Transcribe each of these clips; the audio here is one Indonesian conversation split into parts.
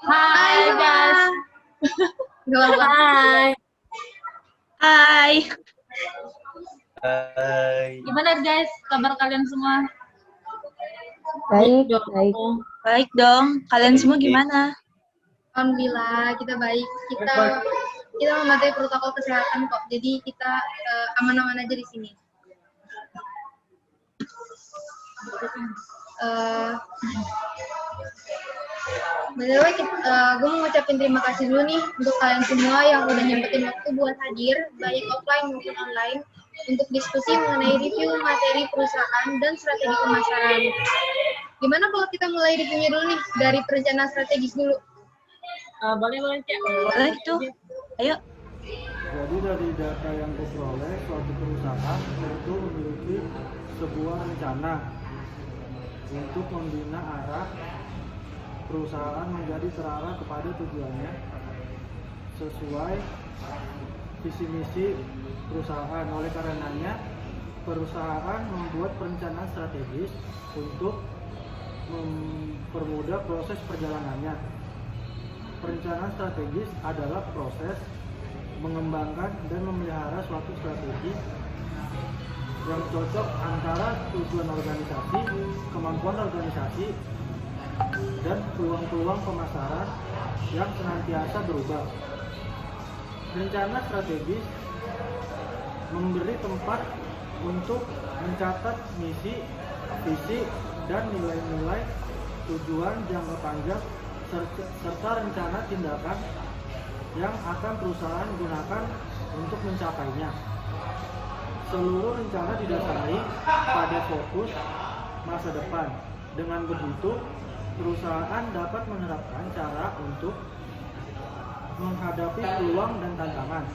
Hai guys. Hai. Hai. Hai. Gimana guys kabar kalian semua? Baik, dong. baik. Baik dong. Kalian semua gimana? Alhamdulillah kita baik. Kita mematuhi protokol kesehatan kok. Jadi kita aman-aman aja di sini. By the way, gue mau ngucapin terima kasih dulu nih untuk kalian semua yang udah nyempetin waktu buat hadir, baik offline maupun online, untuk diskusi mengenai review materi perusahaan dan strategi pemasaran. Gimana kalau kita mulai reviewnya dulu nih, dari perencanaan strategis dulu? Boleh Cak. Boleh itu. Ayo. Jadi dari data yang diperoleh, suatu perusahaan itu memiliki sebuah rencana untuk membina arah perusahaan menjadi terarah kepada tujuannya sesuai visi misi perusahaan. Oleh karenanya, perusahaan membuat perencanaan strategis untuk mempermudah proses perjalanannya. Perencanaan strategis adalah proses mengembangkan dan memelihara suatu strategi yang cocok antara tujuan organisasi, kemampuan organisasi, dan peluang-peluang pemasaran yang senantiasa berubah. Rencana strategis memberi tempat untuk mencatat misi, visi, dan nilai-nilai tujuan jangka panjang serta rencana tindakan yang akan perusahaan gunakan untuk mencapainya. Seluruh rencana didasari pada fokus masa depan. Dengan begitu, perusahaan dapat menerapkan cara untuk menghadapi peluang dan tantangan.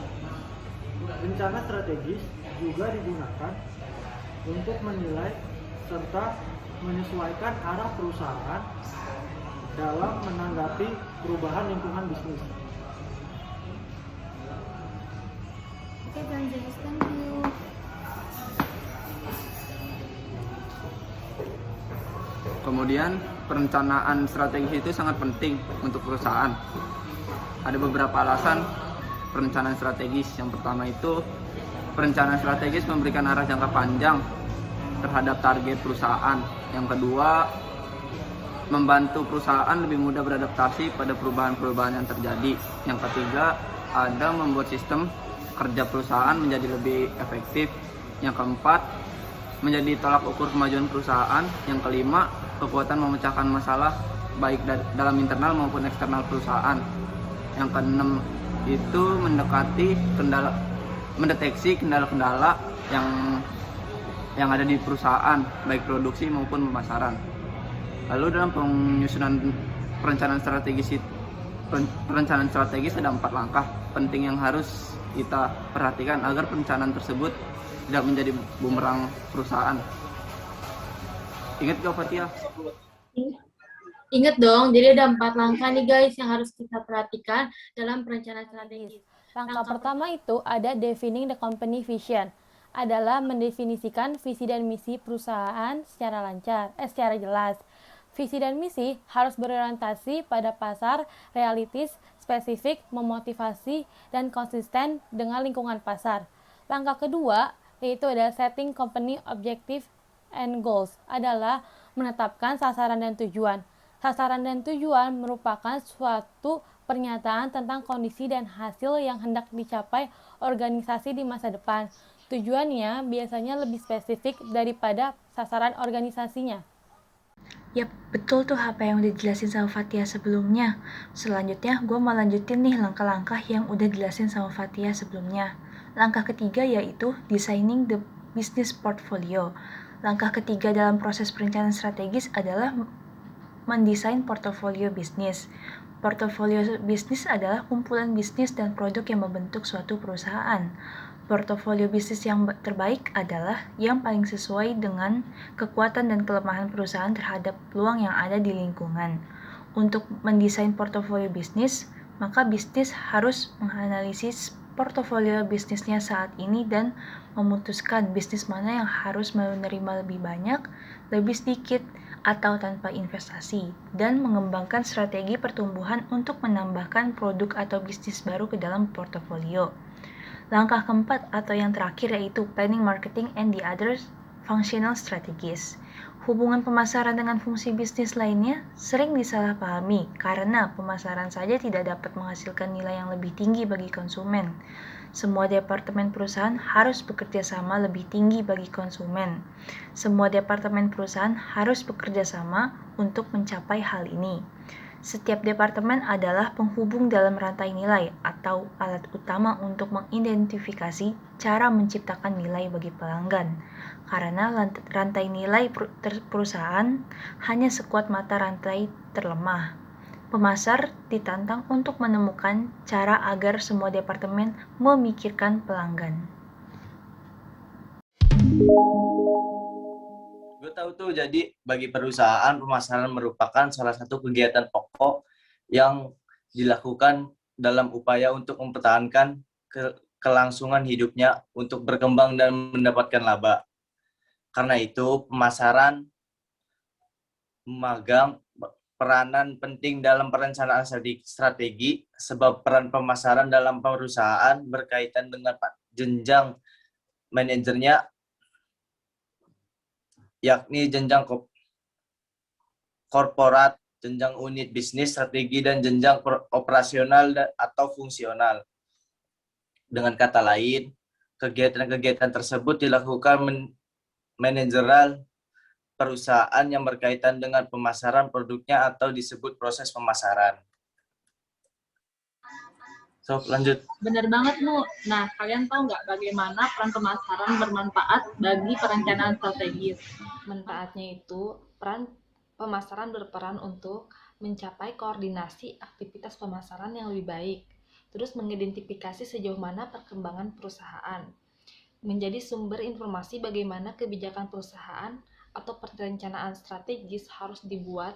Rencana strategis juga digunakan untuk menilai serta menyesuaikan arah perusahaan dalam menanggapi perubahan lingkungan bisnis. Oke, thank you. Kemudian perencanaan strategis itu sangat penting untuk perusahaan. Ada beberapa alasan perencanaan strategis. Yang pertama itu, perencanaan strategis memberikan arah jangka panjang terhadap target perusahaan. Yang kedua, membantu perusahaan lebih mudah beradaptasi pada perubahan-perubahan yang terjadi. Yang ketiga, ada membuat sistem kerja perusahaan menjadi lebih efektif. Yang keempat, menjadi tolak ukur kemajuan perusahaan. Yang kelima, kekuatan memecahkan masalah baik dalam internal maupun eksternal perusahaan. Yang keenam itu mendeteksi kendala-kendala yang ada di perusahaan, baik produksi maupun pemasaran. Lalu dalam penyusunan perencanaan strategis ada 4 langkah penting yang harus kita perhatikan agar perencanaan tersebut tidak menjadi bumerang perusahaan. Ingat gak Fatia? Ingat dong, jadi ada 4 langkah nih guys yang harus kita perhatikan dalam perencanaan strategis. Langkah pertama itu ada defining the company vision, adalah mendefinisikan visi dan misi perusahaan secara jelas. Visi dan misi harus berorientasi pada pasar, realistis, spesifik, memotivasi, dan konsisten dengan lingkungan pasar. Langkah kedua yaitu adalah setting company objective and goals, adalah menetapkan sasaran dan tujuan. Sasaran dan tujuan merupakan suatu pernyataan tentang kondisi dan hasil yang hendak dicapai organisasi di masa depan. Tujuannya biasanya lebih spesifik daripada sasaran organisasinya. Yap, betul tuh apa yang udah dijelasin sama Fatia sebelumnya. Selanjutnya, gue mau lanjutin nih langkah-langkah yang udah dijelasin sama Fatia sebelumnya. Langkah ketiga yaitu designing the business portfolio. Langkah ketiga dalam proses perencanaan strategis adalah mendesain portofolio bisnis. Portofolio bisnis adalah kumpulan bisnis dan produk yang membentuk suatu perusahaan. Portofolio bisnis yang terbaik adalah yang paling sesuai dengan kekuatan dan kelemahan perusahaan terhadap peluang yang ada di lingkungan. Untuk mendesain portofolio bisnis, maka bisnis harus menganalisis portofolio bisnisnya saat ini dan memutuskan bisnis mana yang harus menerima lebih banyak, lebih sedikit, atau tanpa investasi, dan mengembangkan strategi pertumbuhan untuk menambahkan produk atau bisnis baru ke dalam portofolio. Langkah keempat atau yang terakhir yaitu planning, marketing, and the other functional strategies. Hubungan pemasaran dengan fungsi bisnis lainnya sering disalahpahami karena pemasaran saja tidak dapat menghasilkan nilai yang lebih tinggi bagi konsumen. Semua departemen perusahaan harus bekerja sama lebih tinggi bagi konsumen. Semua departemen perusahaan harus bekerja sama untuk mencapai hal ini. Setiap departemen adalah penghubung dalam rantai nilai atau alat utama untuk mengidentifikasi cara menciptakan nilai bagi pelanggan. Karena rantai nilai perusahaan hanya sekuat mata rantai terlemah. Pemasar ditantang untuk menemukan cara agar semua departemen memikirkan pelanggan. Gue tahu tuh, jadi bagi perusahaan pemasaran merupakan salah satu kegiatan pokok yang dilakukan dalam upaya untuk mempertahankan kelangsungan hidupnya untuk berkembang dan mendapatkan laba. Karena itu pemasaran memegang peranan penting dalam perencanaan strategi, sebab peran pemasaran dalam perusahaan berkaitan dengan jenjang manajernya, yakni jenjang korporat, jenjang unit bisnis, strategi, dan jenjang operasional atau fungsional. Dengan kata lain, kegiatan-kegiatan tersebut dilakukan manajerial perusahaan yang berkaitan dengan pemasaran produknya atau disebut proses pemasaran. So, lanjut. Bener banget, Nu. Nah, kalian tahu nggak bagaimana peran pemasaran bermanfaat bagi perencanaan strategis? Manfaatnya itu, peran pemasaran berperan untuk mencapai koordinasi aktivitas pemasaran yang lebih baik, terus mengidentifikasi sejauh mana perkembangan perusahaan, menjadi sumber informasi bagaimana kebijakan perusahaan atau perencanaan strategis harus dibuat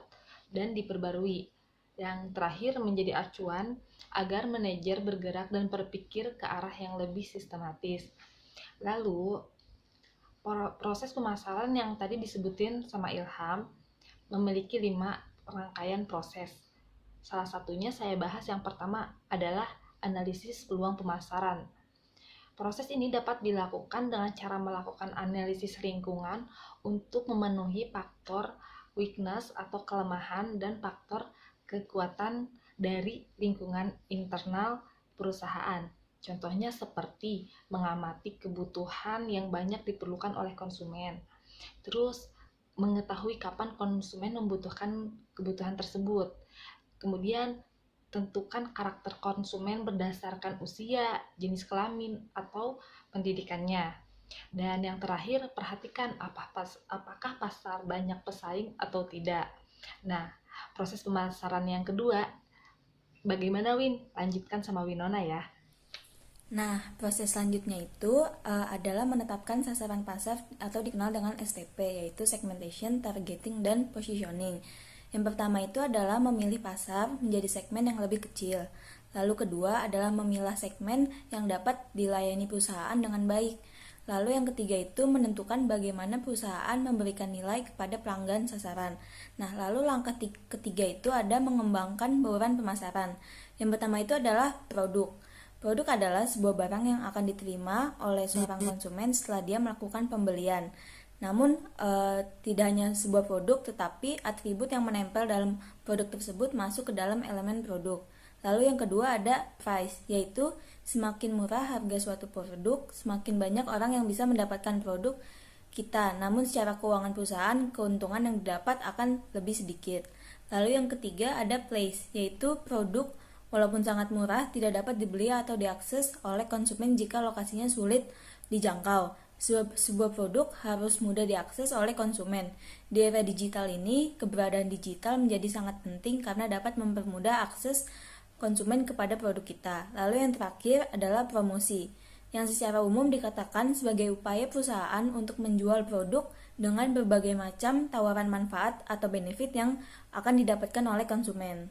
dan diperbarui. Yang terakhir, menjadi acuan agar manajer bergerak dan berpikir ke arah yang lebih sistematis. Lalu, proses pemasaran yang tadi disebutin sama Ilham memiliki 5 rangkaian proses. Salah satunya saya bahas yang pertama adalah analisis peluang pemasaran. Proses ini dapat dilakukan dengan cara melakukan analisis lingkungan untuk memenuhi faktor weakness atau kelemahan dan faktor kekuatan dari lingkungan internal perusahaan. Contohnya seperti mengamati kebutuhan yang banyak diperlukan oleh konsumen. Terus mengetahui kapan konsumen membutuhkan kebutuhan tersebut. Kemudian tentukan karakter konsumen berdasarkan usia, jenis kelamin, atau pendidikannya. Dan yang terakhir, perhatikan apakah pasar banyak pesaing atau tidak. Nah, proses pemasaran yang kedua, bagaimana Win? Lanjutkan sama Winona ya. Nah, proses selanjutnya itu adalah menetapkan sasaran pasar atau dikenal dengan STP, yaitu segmentation, targeting, dan positioning. Yang pertama itu adalah memilih pasar menjadi segmen yang lebih kecil. Lalu kedua adalah memilah segmen yang dapat dilayani perusahaan dengan baik. Lalu yang ketiga itu menentukan bagaimana perusahaan memberikan nilai kepada pelanggan sasaran. Nah, lalu langkah ketiga itu ada mengembangkan bauran pemasaran. Yang pertama itu adalah produk. Produk adalah sebuah barang yang akan diterima oleh seorang konsumen setelah dia melakukan pembelian. Namun, tidak hanya sebuah produk, tetapi atribut yang menempel dalam produk tersebut masuk ke dalam elemen produk. Lalu yang kedua ada price, yaitu semakin murah harga suatu produk, semakin banyak orang yang bisa mendapatkan produk kita. Namun secara keuangan perusahaan, keuntungan yang didapat akan lebih sedikit. Lalu yang ketiga ada place, yaitu produk walaupun sangat murah tidak dapat dibeli atau diakses oleh konsumen jika lokasinya sulit dijangkau. Sebuah produk harus mudah diakses oleh konsumen. Di era digital ini, keberadaan digital menjadi sangat penting karena dapat mempermudah akses konsumen kepada produk kita. Lalu yang terakhir adalah promosi, yang secara umum dikatakan sebagai upaya perusahaan untuk menjual produk dengan berbagai macam tawaran manfaat atau benefit yang akan didapatkan oleh konsumen.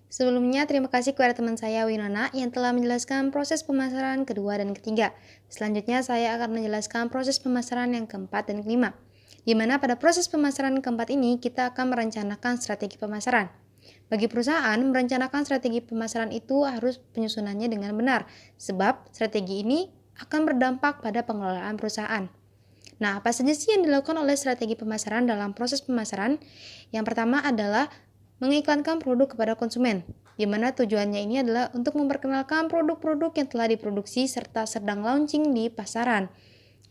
Sebelumnya, terima kasih kepada teman saya Winona yang telah menjelaskan proses pemasaran kedua dan ketiga. Selanjutnya, saya akan menjelaskan proses pemasaran yang keempat dan kelima, di mana pada proses pemasaran keempat ini kita akan merencanakan strategi pemasaran. Bagi perusahaan, merencanakan strategi pemasaran itu harus penyusunannya dengan benar, sebab strategi ini akan berdampak pada pengelolaan perusahaan. Nah, apa saja sih yang dilakukan oleh strategi pemasaran dalam proses pemasaran? Yang pertama adalah mengiklankan produk kepada konsumen, di mana tujuannya ini adalah untuk memperkenalkan produk-produk yang telah diproduksi serta sedang launching di pasaran.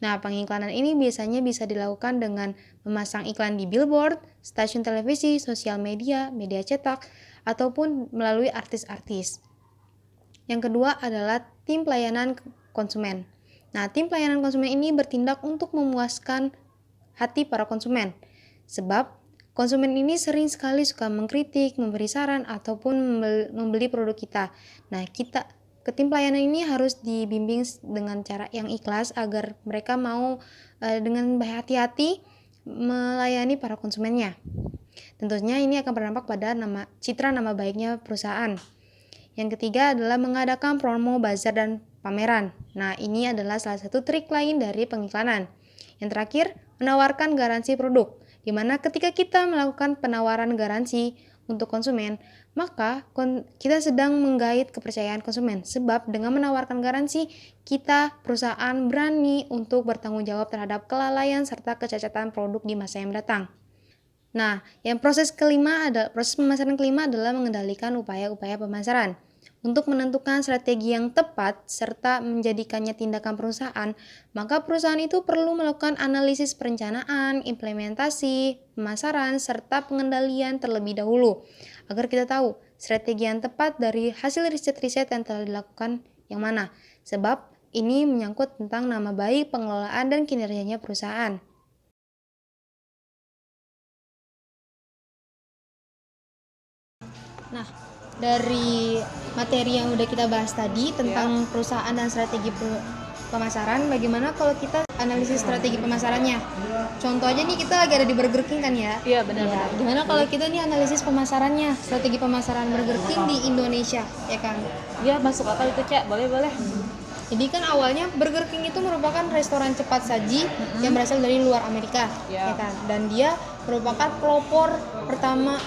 Nah, pengiklanan ini biasanya bisa dilakukan dengan memasang iklan di billboard, stasiun televisi, sosial media, media cetak, ataupun melalui artis-artis. Yang kedua adalah tim pelayanan konsumen. Nah, tim pelayanan konsumen ini bertindak untuk memuaskan hati para konsumen, sebab konsumen ini sering sekali suka mengkritik, memberi saran, ataupun membeli produk kita. Nah, tim pelayanan ini harus dibimbing dengan cara yang ikhlas agar mereka mau dengan hati-hati melayani para konsumennya. Tentunya ini akan berdampak pada citra nama baiknya perusahaan. Yang ketiga adalah mengadakan promo, bazar, dan pameran. Nah, ini adalah salah satu trik lain dari pengiklanan. Yang terakhir, menawarkan garansi produk, di mana ketika kita melakukan penawaran garansi untuk konsumen, maka kita sedang menggait kepercayaan konsumen. Sebab dengan menawarkan garansi, perusahaan berani untuk bertanggung jawab terhadap kelalaian serta kecacatan produk di masa yang mendatang. Nah, proses pemasaran kelima adalah mengendalikan upaya-upaya pemasaran. Untuk menentukan strategi yang tepat serta menjadikannya tindakan perusahaan, maka perusahaan itu perlu melakukan analisis perencanaan, implementasi, pemasaran, serta pengendalian terlebih dahulu, agar kita tahu strategi yang tepat dari hasil riset-riset yang telah dilakukan yang mana, sebab ini menyangkut tentang nama baik, pengelolaan, dan kinerjanya perusahaan. Nah, dari materi yang udah kita bahas tadi tentang perusahaan dan strategi pemasaran, bagaimana kalau kita analisis strategi pemasarannya? Contoh aja nih, kita lagi ada di Burger King kan ya? Iya, benar. Ya, gimana kalau kita nih analisis pemasarannya, strategi pemasaran Burger King di Indonesia, ya kan? Iya, masuk akal itu, Cak. Boleh. Jadi kan awalnya Burger King itu merupakan restoran cepat saji yang berasal dari luar Amerika, ya kan? Dan dia merupakan pelopor pertama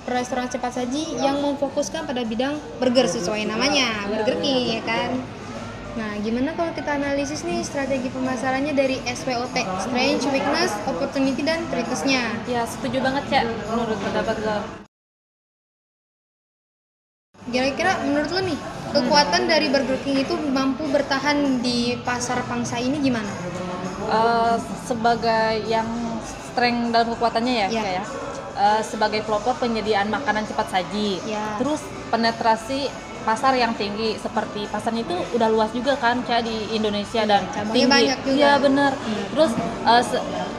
restoran cepat saji yang memfokuskan pada bidang burger sesuai namanya, Burger King, ya kan? Nah, gimana kalau kita analisis nih strategi pemasarannya dari SWOT, Strength, Weakness, Opportunity, dan Threats-nya? Ya, setuju banget, Cak, menurut pendapat lo. Kira-kira menurut lo nih, kekuatan dari Burger King itu mampu bertahan di pasar pangsa ini gimana? Sebagai yang strength dan kekuatannya ya. Sebagai pelopor penyediaan makanan cepat saji, terus penetrasi pasar yang tinggi, seperti pasarnya itu udah luas juga kan, Cak, di Indonesia dan tinggi. Banyak juga. Iya benar. Terus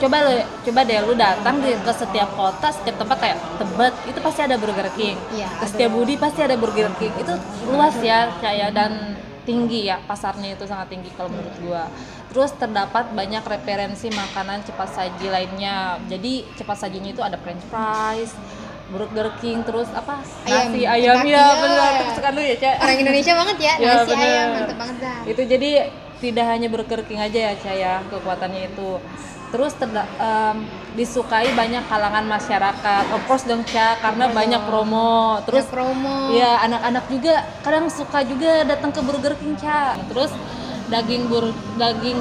coba deh lu datang ke setiap kota, setiap tempat kayak Tebet itu pasti ada Burger King. Ke Setiabudi pasti ada Burger King. Itu luas ya, Cak, ya, dan tinggi ya, pasarnya itu sangat tinggi kalau menurut gua. Terus terdapat banyak referensi makanan cepat saji lainnya. Jadi cepat sajinya itu ada French fries, Burger King, terus apa? Nasi ayam ya, benar. Kesukaan lu ya, Cak. Orang Indonesia banget ya, nasi ayam, mantep banget dah. Itu jadi tidak hanya Burger King aja ya, Cak, ya, kekuatannya itu. Terus disukai banyak kalangan masyarakat. Of course dong, Cak, karena banyak promo. Terus promo. Ya, anak-anak juga kadang suka juga datang ke Burger King, Cak. Terus daging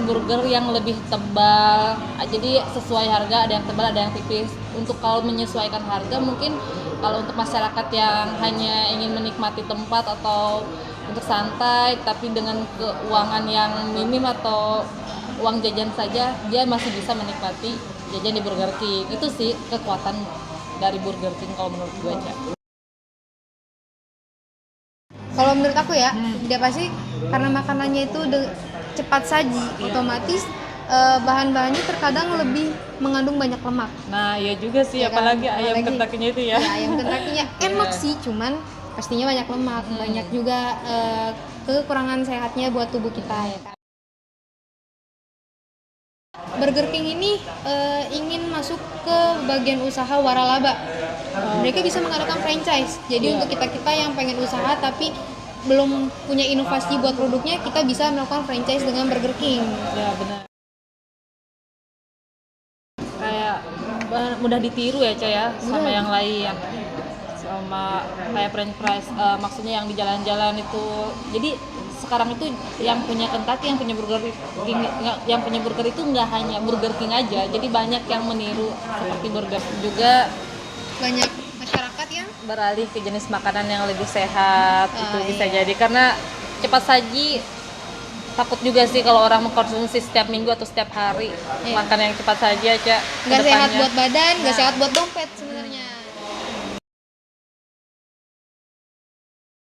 burger yang lebih tebal. Jadi sesuai harga, ada yang tebal, ada yang tipis. Untuk kalau menyesuaikan harga mungkin kalau untuk masyarakat yang hanya ingin menikmati tempat atau untuk santai tapi dengan keuangan yang minim atau uang jajan saja, dia masih bisa menikmati jajan di Burger King. Itu sih kekuatan dari Burger King kalau menurut gue aja. Kalau menurut aku ya, dia pasti karena makanannya itu cepat saji, otomatis bahan-bahannya terkadang lebih mengandung banyak lemak. Nah, ya juga sih, Ya kan? apalagi ayam Kentucky-nya itu ya. Ya, ayam Kentucky-nya enak sih, cuman pastinya banyak lemak, banyak juga kekurangan sehatnya buat tubuh kita ya kan. Burger King ini ingin masuk ke bagian usaha waralaba. Mereka bisa mengadakan franchise. Jadi untuk kita-kita yang pengen usaha tapi belum punya inovasi buat produknya, kita bisa melakukan franchise dengan Burger King. Ya, benar. Kayak mudah ditiru ya, Cah ya, sama yang lain. Sama kayak french fries, maksudnya yang di jalan-jalan itu. Jadi sekarang itu yang punya Kentucky, yang punya Burger King, yang punya burger itu nggak hanya Burger King aja. Jadi banyak yang meniru seperti burger juga. Banyak masyarakat yang Beralih ke jenis makanan yang lebih sehat, itu bisa jadi karena cepat saji. Takut juga sih kalau orang mengkonsumsi setiap minggu atau setiap hari makan yang cepat saji aja. nggak sehat buat badan, nggak sehat buat dompet.